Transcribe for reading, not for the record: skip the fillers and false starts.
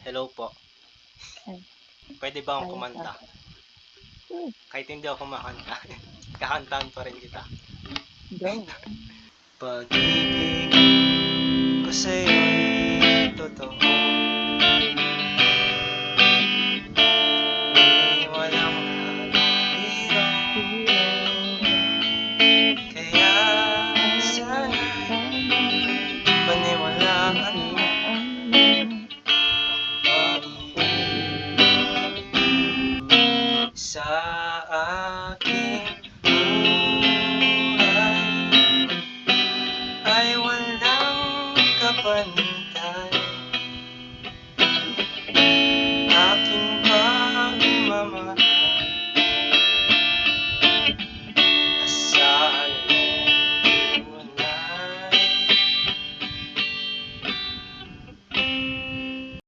Hello po. Ay, Pwede ba akong ayos kumanta? ah. Hmm, Kahit hindi ako kumakanta, kakantahan pa rin kita. go. Pag-ibig ko sa'yo'y totoo, di walang halong biro. Kaya sana'y paniwalaan mo sa aking buhay ay walang kapantay. Aking